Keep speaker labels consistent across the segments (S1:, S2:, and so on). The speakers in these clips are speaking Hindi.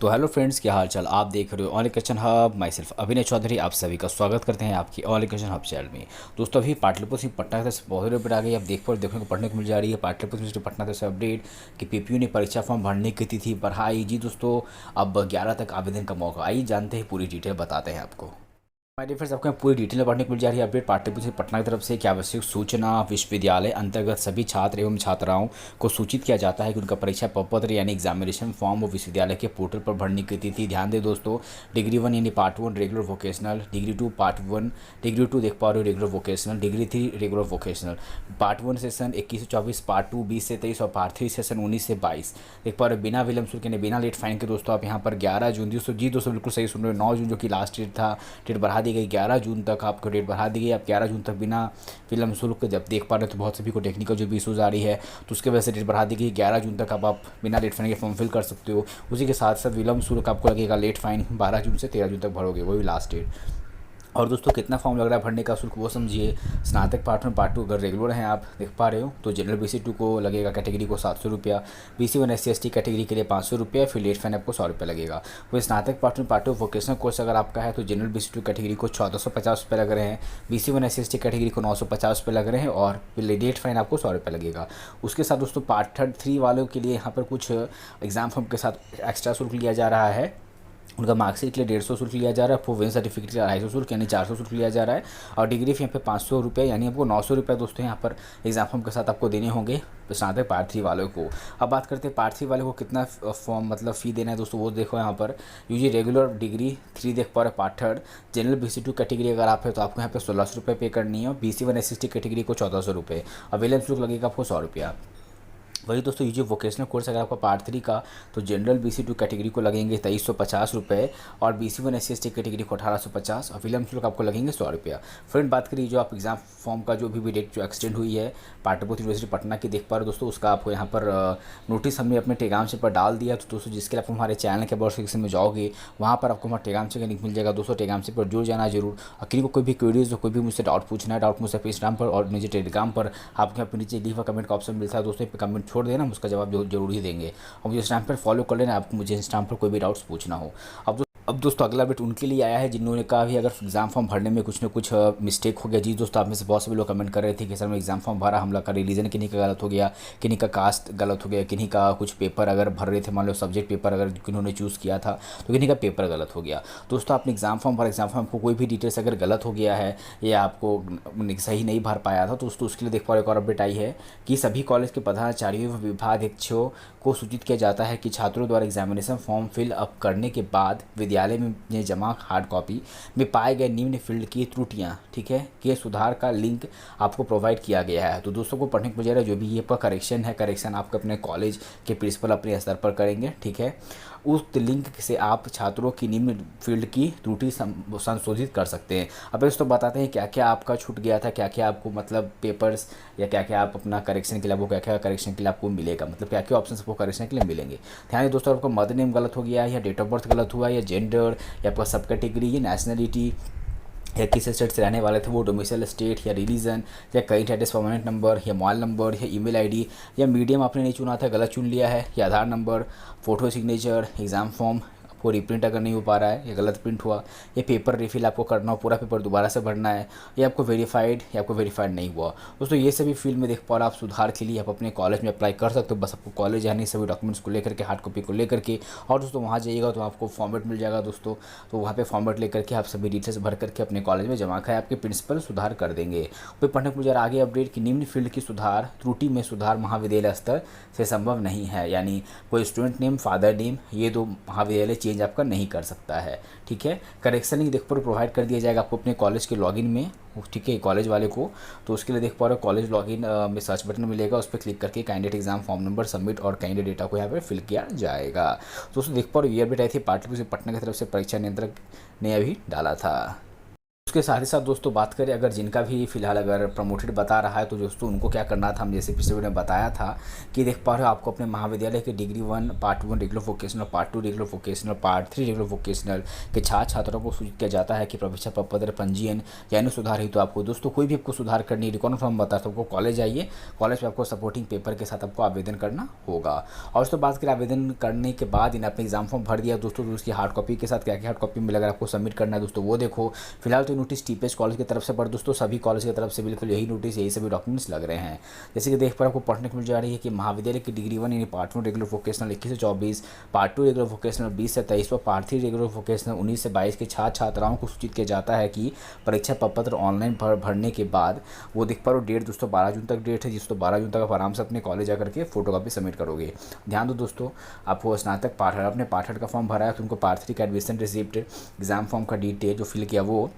S1: तो हेलो फ्रेंड्स, क्या हाल चाल। आप देख रहे हो online question hub. My self अभिनय चौधरी आप सभी का स्वागत करते हैं आपकी ऑनलाइन क्वेश्चन हब चैनल में। दोस्तों अभी पाटलिपुत्र से पटना से बहुत अपडेट आ गई। आप देखने को पढ़ने को मिल जा रही है पाटलिपुत्र से पटना से अपडेट कि पीपीयू ने परीक्षा फॉर्म भरने की तिथि बढ़ाई। जी दोस्तों, अब 11 तक आवेदन का मौका। आइए जानते हैं, पूरी डिटेल बताते हैं आपको। हमारे फ्रेंड्स, आपको यहाँ पूरी डिटेल में पढ़ने को मिल जा रही है अपडेट पाटलिपुत्र से पटना की तरफ से। क्या आवश्यक सूचना, विश्वविद्यालय अंतर्गत सभी छात्र एवं छात्राओं को सूचित किया जाता है कि उनका परीक्षा प्रपत्र यानी एग्जामिनेशन फॉर्म और विश्वविद्यालय के पोर्टल पर भरने की तिथि। ध्यान दें दोस्तों, डिग्री 1 यानी part 1 regular vocational, degree 2 part 1, degree 2 देख पा रहे हो regular vocational, degree 3 regular vocational. Part 1 session 21 से 24, पार्ट 2 20 से 23 और पार्ट 3 सेशन 19 से 22 देख पा रहे हो। बिना विलंब शुल्क यानी बिना लेट फाइन के दोस्तों आप यहाँ पर 11 जून दोस्तों, जी दोस्तों बिल्कुल सही सुन रहे हो, 9 जून जो कि लास्ट डेट था, डेट बढ़ा दी गई 11 जून तक। आपको डेट बढ़ा दी गई, आप 11 जून तक बिना विलंब शुल्क। जब देख पा रहे हो तो बहुत सभी को टेक्निकल जो भी इशूज़ आ रही है तो उसके वजह से डेट बढ़ा दी गई 11 जून तक। अब आप बिना लेट फाइन के फॉर्म फिल कर सकते हो। उसी के साथ साथ विलंब शुल्क आपको लगेगा लेट फाइन 12 जून से 13 जून तक भरोगे, वही लास्ट डेट। और दोस्तों कितना फॉर्म लग रहा है भरने का शुल्क वो समझिए। स्नातक पार्ट 1 पार्ट 2 अगर रेगुलर हैं आप देख पा रहे हो तो जनरल BC2 को लगेगा कैटेगरी को 700 रुपया, BC1 SC/ST कैटेगरी के लिए 500 रुपया, फिर लेट फाइन आपको 100 रुपया लगेगा। वही स्नातक पार्ट 1 पार्ट 2 वोकेशनल कोर्स अगर आपका है तो जनरल BC2 कैटेगरी को 1450 रुपये लग रहे हैं, BC1 SC/ST कैटेगरी को 950 रुपये लग रहे हैं और लेट फाइन आपको 100 रुपये लगेगा। उसके साथ दोस्तों पार्ट 3 वालों के लिए यहाँ पर कुछ एग्जाम फॉर्म के साथ एक्स्ट्रा शुल्क लिया जा रहा है। उनका मार्कशीट के लिए 150 शुल्क लिया जा रहा है, प्रोविजन सर्टिफिकेट के लिए 250 शुल्क यानी 400 शुल्क लिया जा रहा है। और डिग्री फी यहाँ पे 500 रुपये यानी आपको 900 रुपये दोस्तों यहाँ पर एग्जाम फॉर्म के साथ आपको देने होंगे स्नातक पार्ट 3 वालों को। अब बात करते हैं पार्ट 3 वाले को कितना फॉर्म मतलब फ़ी देना है दोस्तों, वो देखो यहाँ पर। यूजी रेगुलर डिग्री 3 देख पा रहे पार्ट 3, जनरल BC2 कैटेगरी अगर आप है तो आपको यहाँ पे 1600 रुपये पे करनी है और BC1 SC/ST कैटेगरी को 1400 रुपये और विलंब शुल्क लगेगा आपको 100 रुपया। वही दोस्तों ये जो वोकेशनल कोर्स अगर आपका पार्ट 3 का तो जनरल BC2 कैटेगरी को लगेंगे 2350 रुपये और BC1 SC/ST कैटेगरी को 1850 और विलंब शुल्क आपको लगेंगे 100 रुपया। फ्रेंड बात करिए जो आप एग्जाम फॉर्म का जो भी डेट जो एक्सटेंड हुई है पाटलिपुत्र यूनिवर्सिटी पटना की देख पा रहे हो दोस्तों, उसका आपको यहाँ पर नोटिस हमने अपने टेलीग्राम से पर डाल दिया। तो दोस्तों जिसके लिए आप हमारे चैनल के अबाउट सेक्शन में जाओगे वहाँ पर आपको हमारे टेलीग्राम से लिंक मिल जाएगा दोस्तों, टेलीग्राम से पर जुड़ जाना जरूर। और किसी को कोई भी क्वेरीज हो, कोई भी मुझसे डाउट पूछना है, डाउट मुझसे इंस्टाग्राम पर और मुझे टेलीग्राम पर आपको यहाँ पर नीचे लीव कमेंट का ऑप्शन मिलता है दोस्तों, पे कमेंट छोड़ देना, उसका जवाब जरूर ही देंगे। और मुझे इंस्टाग्राम पर फॉलो कर लेना आपको मुझे इंस्टाग्राम पर कोई भी डाउट्स पूछना हो। अब दोस्तों अगला अपडेट उनके लिए आया है जिन्होंने कहा भी अगर एग्जाम फॉर्म भरने में कुछ ना कुछ मिस्टेक हो गया। जी दोस्तों आप में से बहुत सभी लोग कमेंट कर रहे थे कि सर मैं एग्जाम फॉर्म भरा, हमला का रिलीजन किन्हीं का गलत हो गया, किन्हीं का कास्ट गलत हो गया, किन्हीं का कुछ पेपर अगर भर रहे थे मान लो सब्जेक्ट पेपर अगर किन्होंने चूज़ किया था तो किन्हीं का पेपर गलत हो गया। दोस्तों आपने एग्जाम फॉर्म भरा, एग्जाम फॉर्म को कोई भी डिटेल्स अगर गलत हो गया है या आपको सही नहीं भर पाया था तो दोस्तों उसके लिए देख पा रहे एक और अपडेट आई है कि सभी कॉलेज के प्रधानाचार्यों व विभागाध्यक्षों को सूचित किया जाता है कि छात्रों द्वारा एग्जामिनेशन फॉर्म फिल अप करने के बाद विद्यालय में जमा हार्ड कॉपी में पाए गए निम्न फील्ड की त्रुटियां, ठीक है, के सुधार का लिंक आपको प्रोवाइड किया गया है। तो दोस्तों को पढ़ने को जो भी ये पर करेक्शन है, करेक्शन आपको अपने कॉलेज के प्रिंसिपल अपने स्तर पर करेंगे, ठीक है। उस लिंक से आप छात्रों की निम्न फील्ड की त्रुटि संशोधित कर सकते हैं। अब दोस्तों बताते हैं क्या क्या आपका छूट गया था, क्या क्या आपको मतलब पेपर्स या क्या क्या आप अपना करेक्शन के लिए आपको क्या क्या करेक्शन के लिए आपको मिलेगा, मतलब क्या क्या ऑप्शन आपको करेक्शन के लिए मिलेंगे। ध्यान दें दोस्तों, आपका मदर नेम गलत हो गया या डेट ऑफ बर्थ गलत हुआ या जेंडर या आपका सब कैटेगरी या नेशनलिटी या किस स्टेट से रहने वाले थे वो डोमिसाइल स्टेट या रिलीजन या कई स्टेटस परमानेंट नंबर या मोबाइल नंबर या ईमेल आईडी या मीडियम आपने नहीं चुना था गलत चुन लिया है या Aadhaar number, photo signature, exam form आपको रिप्रिंट अगर नहीं हो पा रहा है या गलत प्रिंट हुआ या पेपर रिफिल आपको करना हो, पूरा पेपर दोबारा से भरना है या आपको वेरीफाइड या आपको वेरीफाइड नहीं हुआ। दोस्तों ये सभी फील्ड में देख पा रहे आप सुधार के लिए आप अपने कॉलेज में अप्लाई कर सकते हो। बस आपको कॉलेज यानी सभी डॉक्यूमेंट्स को लेकर के हार्ड कॉपी को लेकर के और दोस्तों वहाँ जाइएगा तो आपको फॉर्मेट मिल जाएगा दोस्तों, तो वहाँ पे फॉर्मेट लेकर के आप सभी डिटेल्स भर करके अपने कॉलेज में जमा कराए, आपके प्रिंसिपल सुधार कर देंगे। फिर पढ़ने को मुझे आगे अपडेट कि निम्न फील्ड की सुधार त्रुटि में सुधार महाविद्यालय स्तर से संभव नहीं है, यानी कोई स्टूडेंट नेम, फादर नेम ये दो महाविद्यालय चेंज आपका नहीं कर सकता है, ठीक है। करेक्शन लिंक देख पर प्रोवाइड कर दिया जाएगा आपको अपने कॉलेज के लॉगिन में, ठीक है, कॉलेज वाले को। तो उसके लिए देख पा रहे हो कॉलेज लॉगिन में सर्च बटन मिलेगा, उस पर क्लिक करके candidate exam form number submit और कैंडिडेट डेटा को यहाँ पर फिल किया जाएगा। तो उसको देख पा रहे हो ये अपडेट आई थी पाटलिपुत्र पटना की तरफ से परीक्षा नियंत्रक ने अभी डाला था। उसके साथ ही साथ दोस्तों बात करें अगर जिनका भी फिलहाल अगर प्रमोटेड बता रहा है तो दोस्तों उनको क्या करना था, हम जैसे पिछले वीडियो में बताया था कि देख पा रहे हो आपको अपने महाविद्यालय के degree 1 part 1 regular vocational, part 2 regular vocational, part 3 regular vocational के छात्र छात्राओं को सूचित किया जाता है कि परीक्षा पत्र पंजीयन यानी सुधार हेतु आपको दोस्तों कोई भी आपको सुधार करनी रिकॉर्ड फॉर्म बता तो आपको कॉलेज आइए, कॉलेज में आपको सपोर्टिंग पेपर के साथ आपको आवेदन करना होगा। और उसके बाद करें आवेदन करने के बाद इन्हें अपने एग्जाम फॉर्म भर दिया दोस्तों, तो उसकी हार्ड कॉपी के साथ क्या क्या हार्ड कॉपी में अगर आपको सबमिट करना है दोस्तों वो देखो। फिलहाल तो नोटिस टीपीएस कॉलेज की तरफ से, पर दोस्तों सभी कॉलेज की तरफ से बिल्कुल यही नोटिस यही सभी डॉक्यूमेंट्स लग रहे हैं। जैसे कि देख पर आपको पढ़ने को मिल जा रही है कि महाविद्यालय की डिग्री 1 यानी पार्ट 1 रेगुलर वोकेशनल 21 से 24, पार्ट 2 रेगुलर वोकेशनल 20 से 23 व पार्ट 3 रेगुलर वोकेशनल 19 से 22 के छात्र छात्राओं को सूचित किया जाता है कि परीक्षा पत्र ऑनलाइन भरने के बाद वो देख पा रहे हो डेट दोस्तों 12 जून तक डेट है, जिसको 12 जून तक आप आराम से अपने कॉलेज जाकर के फोटो कॉपी सबमिट करोगे। ध्यान दो दोस्तों, आपको स्नातक पार्ट अपने पार्ट 8 का फॉर्म भरा है तो उनको पार्ट 3 का एडमिशन रिसिप्ट, एग्जाम फॉर्म का डिटेल जो फिल किया वो,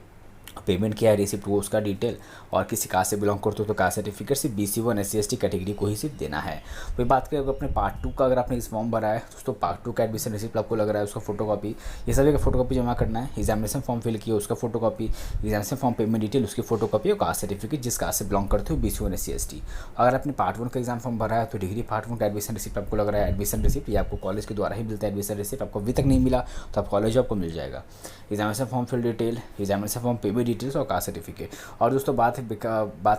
S1: पेमेंट किया है रिसिप्ट वो उसका डिटेल, और किसी कास्ट से बिलोंग करते हो तो कास्ट सर्टिफिकेट सिर्फ BC1 SC/ST कैटेगरी को ही सिर्फ देना है। कोई बात करें अगर अपने पार्ट 2 का अगर आपने इस फॉर्म भरा है दोस्तों पार्ट 2 का एडमिशन रिसिप्ट आपको लग रहा है उसका फोटोकॉपी, ये सभी का फोटोकॉपी जमा करना है। एग्जामिनेशन फॉर्म फिल किया उसका photocopy, examination form payment detail उसकी फोटोकॉपी और कास्ट सर्टिफिकेट जिस कास्ट से बिलोंग करते हो BC1 SC/ST। अगर आपने पार्ट 1 का एग्जाम फॉर्म भरा है तो डिग्री पार्ट 1 का एडमिशन रिसिप्ट आपको लग रहा है एडमिशन रिसिप्ट, ये आपको कॉलेज के द्वारा ही मिलता है एडमिशन रिसिप्ट, आपको अभी तक नहीं मिला तो आप कॉलेज आपको मिल जाएगा। Examination form fill detail, examination form payment details और कास्ट सर्टिफिकेट। और दोस्तों बात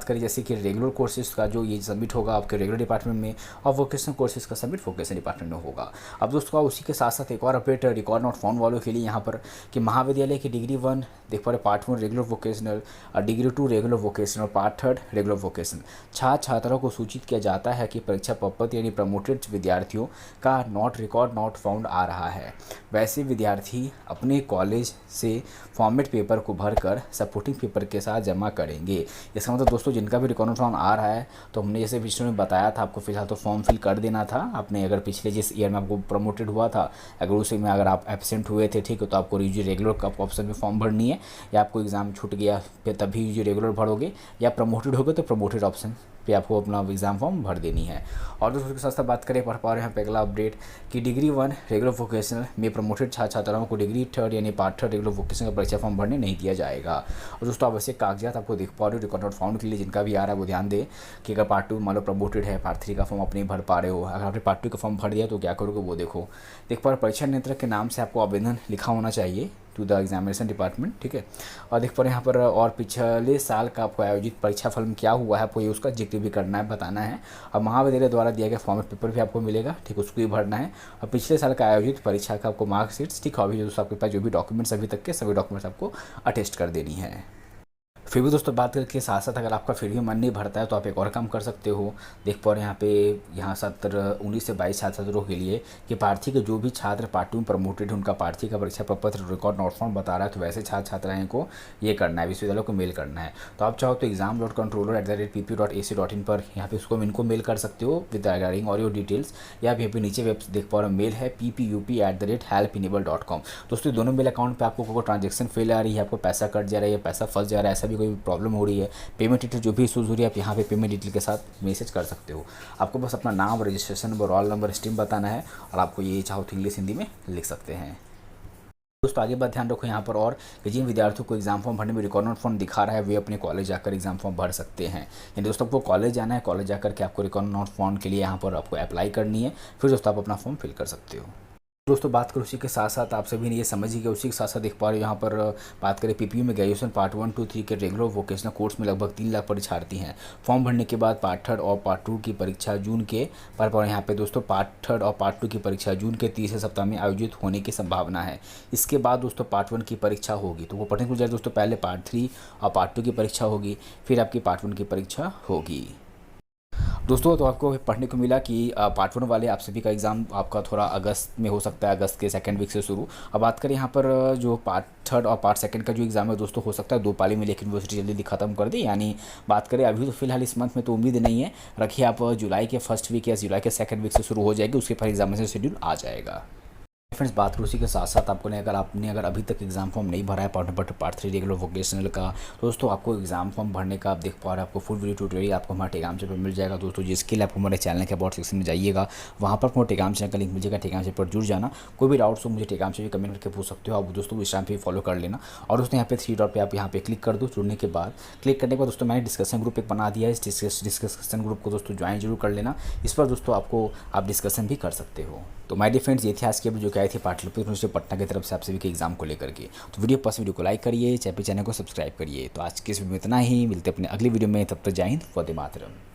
S1: करें जैसे कि रेगुलर कोर्सेज का जो ये सबमिट होगा आपके रेगुलर डिपार्टमेंट में, और वोकेशनल कोर्सेज का सबमिट वोकेशनल डिपार्टमेंट में होगा। अब दोस्तों उसी के साथ साथ एक और अपडेट रिकॉर्ड नॉट फाउंड वालों के लिए यहाँ पर कि महाविद्यालय की डिग्री 1 देख पा रहे पार्ट 1 रेगुलर वोकेशनल और degree 2 regular vocational, part 3 regular vocational छात्र छात्राओं को सूचित किया जाता है कि परीक्षा पत्र यानी प्रमोटेड विद्यार्थियों का रिकॉर्ड नॉट फाउंड आ रहा है। वैसे विद्यार्थी अपने कॉलेज से फॉर्मेट पेपर को भरकर सपोर्टिंग पेपर के साथ जमा करेंगे। इसका मतलब दोस्तों जिनका भी रिकॉर्ड फॉर्म आ रहा है तो हमने जैसे पिछले में बताया था आपको फिलहाल तो फॉर्म फिल कर देना था आपने, अगर पिछले जिस ईयर में आपको प्रमोटेड हुआ था अगर उसी में अगर आप एब्सेंट हुए थे ठीक है तो आपको रेगुलर का ऑप्शन में फॉर्म भरनी है, या आपको एग्ज़ाम छूट गया फिर तभी रेगुलर भरोगे, या प्रमोटेड हो गए तो प्रमोटेड ऑप्शन पे आपको अपना एग्ज़ाम फॉर्म भर देनी है। और दोस्तों के साथ साथ बात करें पढ़ पा रहे हैं पे अगला अपडेट कि डिग्री 1 रेगुलर वोकेशनल में प्रमोटेड छात्र छात्राओं को डिग्री 3 यानी पार्ट 3 रेगुलर वोकेशनल का परीक्षा फॉर्म भरने नहीं दिया जाएगा। और दोस्तों आवश्यक कागजात आपको देख पा रहे हो रिकॉर्ड नॉट फाउंड के लिए जिनका भी आ रहा है वो ध्यान दें कि अगर पार्ट 2 मान लो प्रमोटेड है पार्ट 3 का फॉर्म आप नहीं भर पा रहे हो, अगर आपने पार्ट 2 का फॉर्म भर दिया तो क्या करोगे वो देखो। देख पा रहे परीक्षा नियंत्रक के नाम से आपको आवेदन लिखा होना चाहिए टू द एग्जामिनेशन डिपार्टमेंट, ठीक है। और देख पा रहे हैं यहाँ पर और पिछले साल का आपको आयोजित परीक्षा फल में क्या हुआ है आपको ये उसका जिक्र भी करना है, बताना है। और महाविद्यालय द्वारा दिया गया फॉर्मेट पेपर भी आपको मिलेगा, ठीक, उसको भी भरना है। और पिछले साल का आयोजित परीक्षा का आपको मार्कशीट्स, ठीक है, अभी दोस्तों आपके पास जो भी डॉक्यूमेंट्स अभी तक के सभी डॉक्यूमेंट्स आपको अटेस्ट कर देनी है। फिर भी दोस्तों बात करके साथ साथ अगर आपका फिर भी मन नहीं भरता है तो आप एक और काम कर सकते हो। देख पा रहे हैं यहाँ 19 से 22 छात्रों के लिए कि पार्थी के जो भी छात्र पार्ट 2 में प्रमोटेड है उनका पार्थी का परीक्षा पत्र रिकॉर्ड नॉट फाउंड बता रहा है, तो वैसे छात्र छात्राएं को ये करना है, विश्वविद्यालय को मेल करना है। तो आप चाहो तो exam.controller@pp.ac.in पर यहाँ पे उसको इनको मेल कर सकते हो विद रिगार्डिंग और योर डिटेल्स, या यहाँ पे नीचे वेब देख पा रहे हो मेल है ppup@helpenable.com। दोस्तों दोनों मेल अकाउंट पर आपको कोई ट्रांजेक्शन फेल आ रही है, आपको पैसा कट जा रहा है या पैसा फंस जा रहा है, ऐसा भी कोई प्रॉब्लम हो रही है, पेमेंट डिटेल जो भी इशूज़ हो रही है आप यहाँ पे पेमेंट डिटेल के साथ मैसेज कर सकते हो। आपको बस अपना नाम, registration number, roll number, stream बताना है और आपको ये चाहो तो इंग्लिश हिंदी में लिख सकते हैं। दोस्तों आगे बात ध्यान रखो यहाँ पर और कि जिन विद्यार्थियों को एग्जाम फॉर्म भरने में रिकॉर्ड नॉट फाउंड दिखा रहा है वे अपने कॉलेज जाकर एग्जाम फॉर्म भर सकते हैं। यानी दोस्तों आपको कॉलेज जाना है, कॉलेज जाकर के आपको रिकॉर्ड नॉट फाउंड के लिए यहाँ पर आपको अप्लाई करनी है, फिर दोस्तों आप अपना फॉर्म फिल कर सकते हो। दोस्तों बात करें उसी के साथ साथ आप सभी ने ये समझिए कि उसी के साथ साथ देख पा रहे हो यहाँ पर बात करें पीपीयू में ग्रेजुएशन पार्ट 1, 2, 3 के रेगुलर वोकेशनल कोर्स में लगभग 3 लाख परीक्षार्थी हैं। फॉर्म भरने के बाद पार्ट 3 और पार्ट 2 की परीक्षा जून के पर यहाँ पे दोस्तों पार्ट 3 और पार्ट 2 की परीक्षा जून के तीसरे सप्ताह में आयोजित होने की संभावना है। इसके बाद दोस्तों पार्ट 1 की परीक्षा होगी, तो वो पढ़ने को जाए दोस्तों पहले पार्ट 3 और पार्ट 2 की परीक्षा होगी, फिर आपकी पार्ट 1 की परीक्षा होगी। दोस्तों तो आपको पढ़ने को मिला कि पार्ट 1 वाले आप सभी का एग्ज़ाम आपका थोड़ा अगस्त में हो सकता है, अगस्त के सेकंड वीक से शुरू। अब बात करें यहाँ पर जो पार्ट 3 और पार्ट 2 का जो एग्ज़ाम है दोस्तों हो सकता है 2 पाली में, लेकिन यूनिवर्सिटी जल्दी ख़त्म कर दे। यानी बात करें अभी तो फिलहाल इस मंथ में तो उम्मीद नहीं है, रखिए आप जुलाई के फर्स्ट वीक या जुलाई के सेकंड वीक से शुरू हो जाएगी, उसके पर एग्जामिनेशन शेड्यूल आ जाएगा। फ्रेंड्स बात करूँ उसी के साथ साथ आपको अगर अभी तक एग्जाम फॉर्म नहीं भरा है पार्ट 3 रेगुलर वोकेशनल का, तो दोस्तों आपको एग्जाम फॉर्म भरने का आप देख पा रहे हैं, आपको फुल वीडियो ट्यूटोरियल आपको हमारे टेलीग्राम चैनल पर मिल जाएगा दोस्तों, जिसके लिए आपको हमारे चैनल के अबाउट सेक्शन में जाइएगा, वहाँ पर आपको टेलीग्राम चैनल का लिंक मिल जाएगा, टेलीग्राम चैनल पर जुड़ जाना। कोई भी डाउट्स हो मुझे टेलीग्राम से भी कमेंट करके पूछ सकते हो आप दोस्तों, इस टाइम पे फॉलो कर लेना। और दोस्तों यहाँ पे 3 डॉट पे आप यहाँ पे क्लिक कर दो, जुड़ने के बाद क्लिक करने के बाद दोस्तों मैंने डिस्कशन ग्रुप एक बना दिया है, इस डिस्कशन ग्रुप को दोस्तों ज्वाइन जरूर कर लेना। इस पर दोस्तों आप डिस्कशन भी कर सकते हो। तो माय डियर फ्रेंड्स, ये थे आज की जो क्या थी पाटलिपुत्र यूनिवर्सिटी पटना की तरफ से आप सभी के एग्जाम को लेकर के। तो वीडियो को लाइक करिए, चैनल को सब्सक्राइब करिए। तो आज के इस वीडियो में इतना ही, मिलते हैं अपने अगली वीडियो में, तब तक जय हिंद, वंदे मातरम।